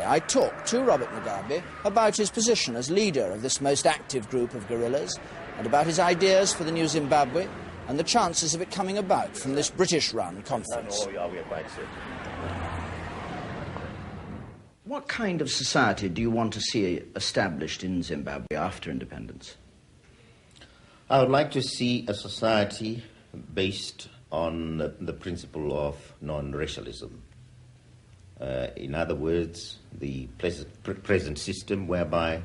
I talked to Robert Mugabe about his position as leader of this most active group of guerrillas and about his ideas for the new Zimbabwe and the chances of it coming about from this British-run conference. What kind of society do you want to see established in Zimbabwe after independence? I would like to see a society based on the principle of non-racialism. In other words, the present system whereby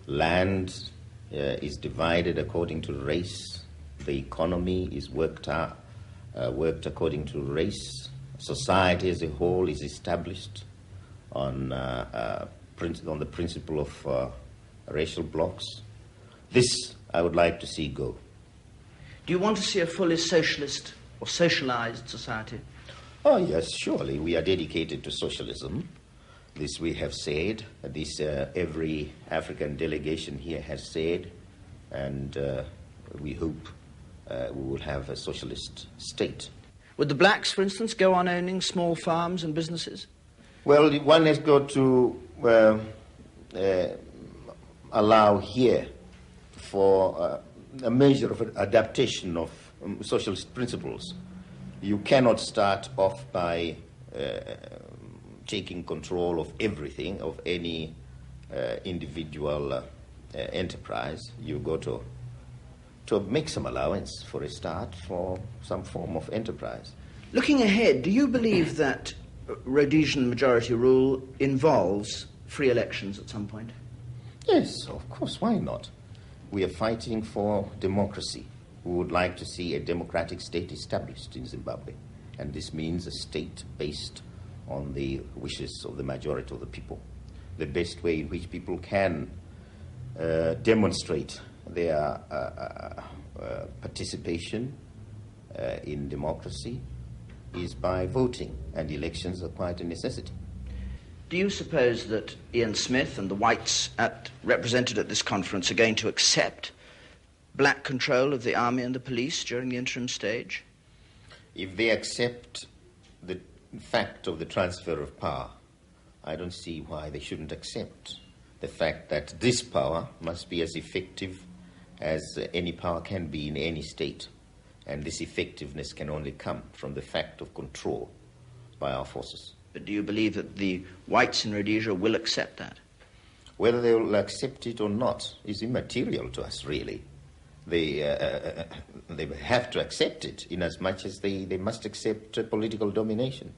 land is divided according to race, the economy is worked according to race, society as a whole is established on the principle of racial blocks. This I would like to see go. Do you want to see a fully socialist or socialized society? Oh, yes, surely. We are dedicated to socialism. This we have said. This every African delegation here has said. And we hope we will have a socialist state. Would the blacks, for instance, go on owning small farms and businesses? Well, one has got to allow here for a measure of adaptation of socialist principles. You cannot start off by taking control of everything, of any individual enterprise. You go to make some allowance for a start for some form of enterprise. Looking ahead, do you believe that Rhodesian majority rule involves free elections at some point? Yes, of course, why not? We are fighting for democracy. We would like to see a democratic state established in Zimbabwe. And this means a state based on the wishes of the majority of the people. The best way in which people can demonstrate their participation in democracy is by voting, and elections are quite a necessity. Do you suppose that Ian Smith and the whites represented at this conference are going to accept black control of the army and the police during the interim stage? If they accept the fact of the transfer of power, I don't see why they shouldn't accept the fact that this power must be as effective as any power can be in any state. And this effectiveness can only come from the fact of control by our forces. But do you believe that the whites in Rhodesia will accept that? Whether they will accept it or not is immaterial to us, really. They have to accept it inasmuch as they must accept political domination.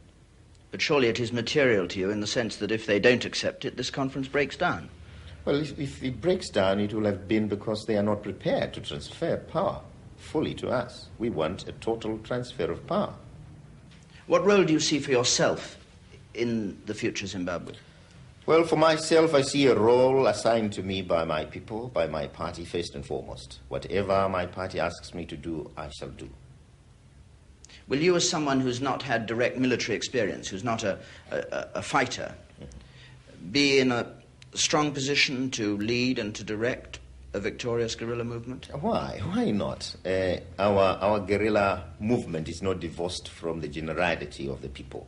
But surely it is material to you in the sense that if they don't accept it, this conference breaks down. Well, if it breaks down, it will have been because they are not prepared to transfer power fully to us. We want a total transfer of power. What role do you see for yourself in the future Zimbabwe? Well, for myself, I see a role assigned to me by my people, by my party first and foremost. Whatever my party asks me to do, I shall do. Will you, as someone who's not had direct military experience, who's not a fighter, be in a strong position to lead and to direct a victorious guerrilla movement? Why? Why not? Our guerrilla movement is not divorced from the generality of the people.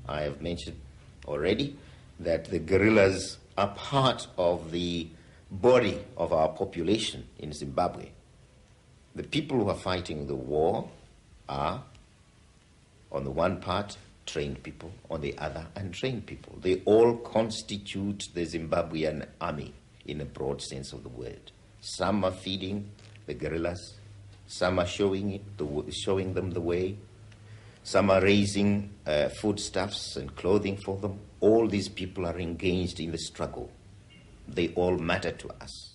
I have mentioned already that the guerrillas are part of the body of our population in Zimbabwe. The people who are fighting the war are, on the one part, trained people, on the other, untrained people. They all constitute the Zimbabwean army in a broad sense of the word. Some are feeding the guerrillas, some are showing them the way, some are raising foodstuffs and clothing for them. All these people are engaged in the struggle. They all matter to us.